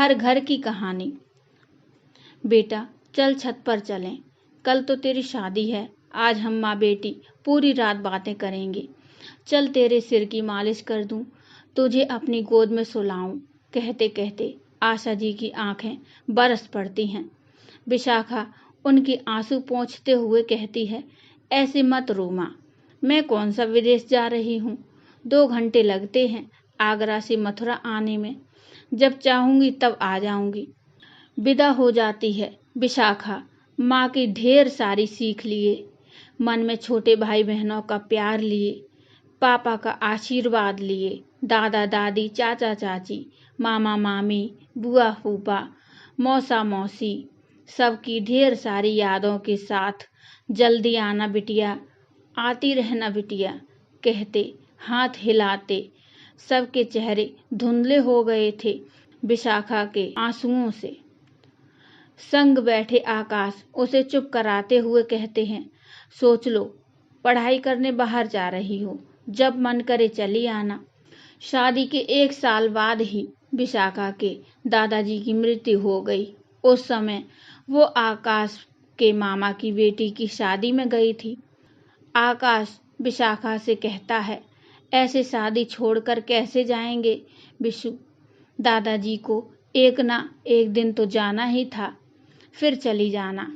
हर घर की कहानी। बेटा चल छत पर चलें, कल तो तेरी शादी है। आज हम माँ बेटी पूरी रात बातें करेंगे। चल तेरे सिर की मालिश कर दूं, तुझे अपनी गोद में सुलाऊं। कहते कहते आशा जी की आंखें बरस पड़ती हैं। विशाखा उनके आंसू पोंछते हुए कहती है, ऐसे मत रो माँ, मैं कौन सा विदेश जा रही हूँ। 2 घंटे लगते हैं आगरा से मथुरा आने में। जब चाहूंगी तब आ जाऊंगी। विदा हो जाती है विशाखा माँ की ढेर सारी सीख लिए, मन में छोटे भाई बहनों का प्यार लिए, पापा का आशीर्वाद लिए, दादा दादी चाचा चाची मामा मामी बुआ फूफा मौसा मौसी सबकी ढेर सारी यादों के साथ जल्दी आना बिटिया, आती रहना बिटिया कहते हाथ हिलाते सबके चेहरे धुंधले हो गए थे विशाखा के आंसुओं से। संग बैठे आकाश उसे चुप कराते हुए कहते हैं, सोच लो, पढ़ाई करने बाहर जा रही हो, जब मन करे चली आना। शादी के 1 साल बाद ही विशाखा के दादाजी की मृत्यु हो गई। उस समय वो आकाश के मामा की बेटी की शादी में गई थी। आकाश विशाखा से कहता है, ऐसे शादी छोड़कर कैसे जाएंगे विशु, दादाजी को एक ना एक दिन तो जाना ही था, फिर चली जाना।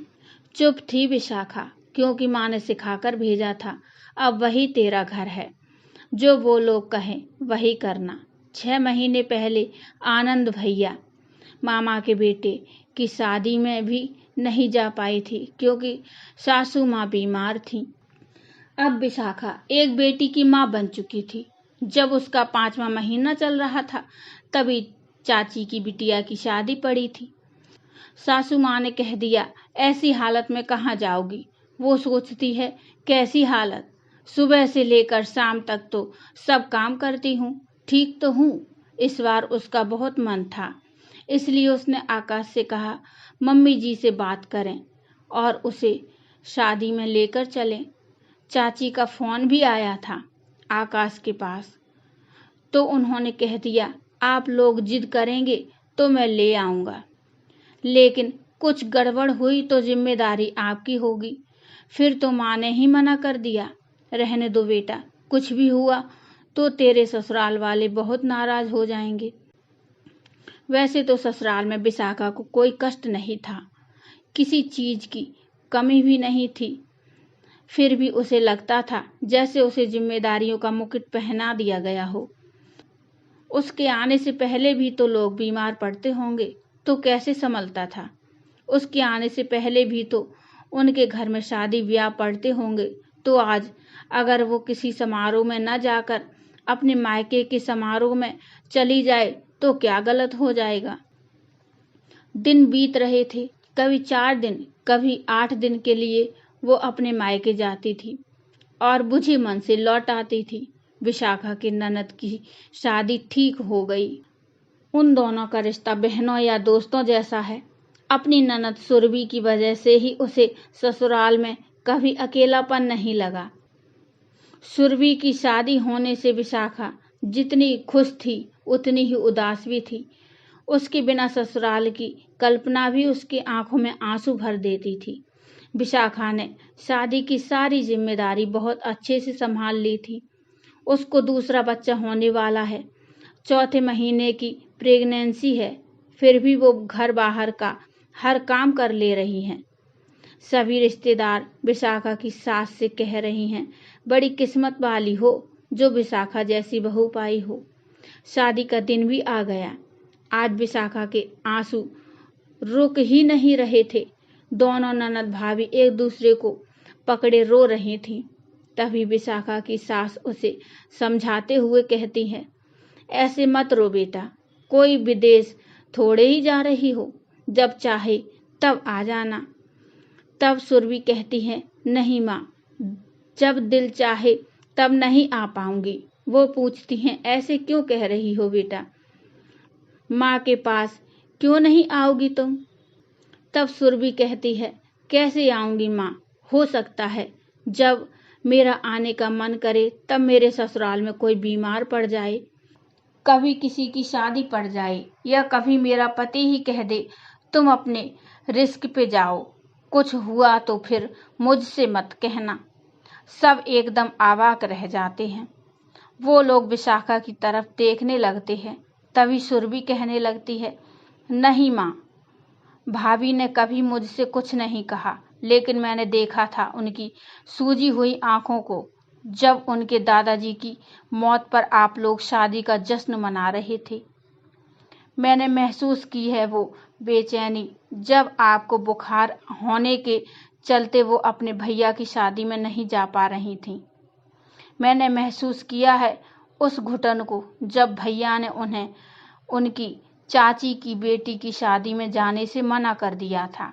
चुप थी विशाखा, क्योंकि माँ ने सिखाकर भेजा था, अब वही तेरा घर है, जो वो लोग कहें वही करना। 6 महीने पहले आनंद भैया मामा के बेटे की शादी में भी नहीं जा पाई थी, क्योंकि सासू माँ बीमार थी। अब विशाखा एक बेटी की माँ बन चुकी थी। जब उसका 5वां महीना चल रहा था, तभी चाची की बिटिया की शादी पड़ी थी। सासू माँ ने कह दिया, ऐसी हालत में कहाँ जाओगी। वो सोचती है, कैसी हालत, सुबह से लेकर शाम तक तो सब काम करती हूँ, ठीक तो हूँ। इस बार उसका बहुत मन था, इसलिए उसने आकाश से कहा, मम्मी जी से बात करें और उसे शादी में लेकर चलें। चाची का फोन भी आया था आकाश के पास, तो उन्होंने कह दिया, आप लोग जिद करेंगे तो मैं ले आऊँगा, लेकिन कुछ गड़बड़ हुई तो जिम्मेदारी आपकी होगी। फिर तो माँ ने ही मना कर दिया, रहने दो बेटा, कुछ भी हुआ तो तेरे ससुराल वाले बहुत नाराज हो जाएंगे। वैसे तो ससुराल में विशाखा को कोई कष्ट नहीं था, किसी चीज की कमी भी नहीं थी, फिर भी उसे लगता था जैसे उसे जिम्मेदारियों का मुकुट पहना दिया गया हो। उसके आने से पहले भी तो लोग बीमार पड़ते होंगे, तो कैसे संभलता था। उसके आने से पहले भी तो उनके घर में शादी ब्याह पड़ते होंगे, तो आज अगर वो किसी समारोह में न जाकर अपने मायके के समारोह में चली जाए तो क्या गलत हो जाएगा। दिन बीत रहे थे, कभी 4 दिन कभी 8 दिन के लिए वो अपने मायके जाती थी और बुझे मन से लौट आती थी। विशाखा के ननद की शादी ठीक हो गई। उन दोनों का रिश्ता बहनों या दोस्तों जैसा है। अपनी ननद सुरभि की वजह से ही उसे ससुराल में कभी अकेलापन नहीं लगा। सुरभि की शादी होने से विशाखा जितनी खुश थी उतनी ही उदास भी थी। उसके बिना ससुराल की कल्पना भी उसकी आंखों में आंसू भर देती थी। विशाखा ने शादी की सारी जिम्मेदारी बहुत अच्छे से संभाल ली थी। उसको दूसरा बच्चा होने वाला है, 4थे महीने की प्रेगनेंसी है, फिर भी वो घर बाहर का हर काम कर ले रही हैं। सभी रिश्तेदार विशाखा की सास से कह रही हैं, बड़ी किस्मत वाली हो जो विशाखा जैसी बहू पाई हो। शादी का दिन भी आ गया। आज विशाखा के आंसू रुक ही नहीं रहे थे। दोनों ननद भाभी एक दूसरे को पकड़े रो रही थीं। तभी विशाखा की सास उसे समझाते हुए कहती है, ऐसे मत रो बेटा, कोई विदेश थोड़े ही जा रही हो, जब चाहे तब आ जाना। तब सुरभि कहती है, नहीं माँ, जब दिल चाहे तब नहीं आ पाऊंगी। वो पूछती हैं, ऐसे क्यों कह रही हो बेटा, माँ के पास क्यों नहीं आओगी तुम। तब सुरभि कहती है, कैसे आऊंगी माँ, हो सकता है जब मेरा आने का मन करे तब मेरे ससुराल में कोई बीमार पड़ जाए। कभी किसी की शादी पड़ जाए या कभी मेरा पति ही कह दे तुम अपने रिस्क पे जाओ, कुछ हुआ तो फिर मुझसे मत कहना, सब एकदम अवाक रह जाते हैं। वो लोग विशाखा की तरफ देखने लगते हैं। तभी सुरभि कहने लगती है, नहीं माँ, भाभी ने कभी मुझसे कुछ नहीं कहा, लेकिन मैंने देखा था उनकी सूजी हुई आंखों को जब उनके दादाजी की मौत पर आप लोग शादी का जश्न मना रहे थे। मैंने महसूस की है वो बेचैनी जब आपको बुखार होने के चलते वो अपने भैया की शादी में नहीं जा पा रही थी। मैंने महसूस किया है उस घुटन को जब भैया ने उन्हें उनकी चाची की बेटी की शादी में जाने से मना कर दिया था।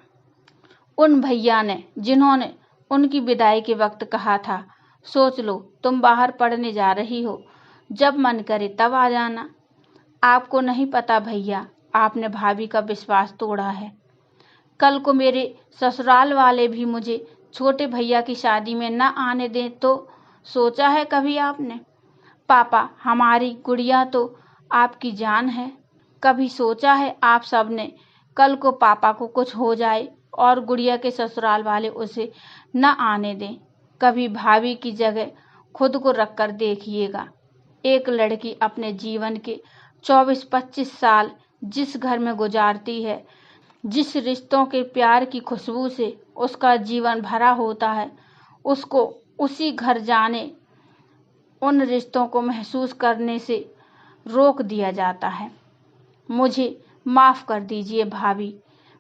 उन भैया ने जिन्होंने उनकी विदाई के वक्त कहा था, सोच लो तुम बाहर पढ़ने जा रही हो, जब मन करे तब आ जाना। आपको नहीं पता भैया, आपने भाभी का विश्वास तोड़ा है। कल को मेरे ससुराल वाले भी मुझे छोटे भैया की शादी में न आने दें तो सोचा है कभी आपने? पापा, हमारी गुड़िया तो आपकी जान है। कभी सोचा है आप सब ने कल को पापा को कुछ हो जाए और गुड़िया के ससुराल वाले उसे न आने दें? कभी भाभी की जगह खुद को रख कर देखिएगा। एक लड़की अपने जीवन के 24-25 साल जिस घर में गुजारती है, जिस रिश्तों के प्यार की खुशबू से उसका जीवन भरा होता है, उसको उसी घर जाने, उन रिश्तों को महसूस करने से रोक दिया जाता है। मुझे माफ़ कर दीजिए भाभी,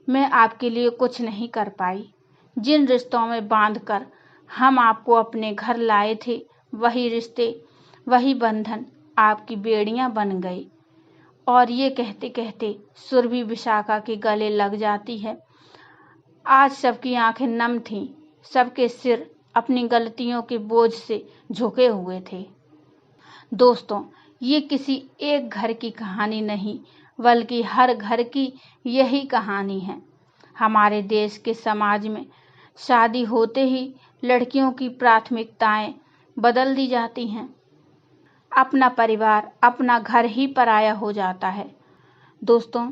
मैं आपके लिए कुछ नहीं कर पाई। जिन रिश्तों में बांधकर हम आपको अपने घर लाए थे, वही रिश्ते, वही बंधन आपकी बेड़ियां बन गई। और ये कहते कहते सुरभि विशाखा के गले लग जाती है। आज सबकी आंखें नम थीं, सबके सिर अपनी गलतियों के बोझ से झुके हुए थे। दोस्तों, ये किसी एक घर की कहानी नहीं, बल्कि हर घर की यही कहानी है। हमारे देश के समाज में शादी होते ही लड़कियों की प्राथमिकताएं बदल दी जाती हैं। अपना परिवार, अपना घर ही पराया हो जाता है। दोस्तों,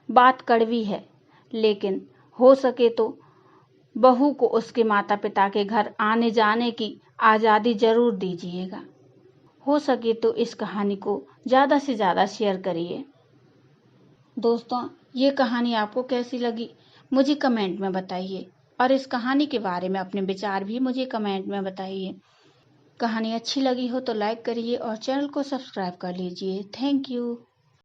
बात कड़वी है, लेकिन हो सके तो बहू को उसके माता पिता के घर आने जाने की आज़ादी ज़रूर दीजिएगा। हो सके तो इस कहानी को ज़्यादा से ज़्यादा शेयर करिए। दोस्तों, ये कहानी आपको कैसी लगी मुझे कमेंट में बताइए, और इस कहानी के बारे में अपने विचार भी मुझे कमेंट में बताइए। कहानी अच्छी लगी हो तो लाइक करिए और चैनल को सब्सक्राइब कर लीजिए। Thank you.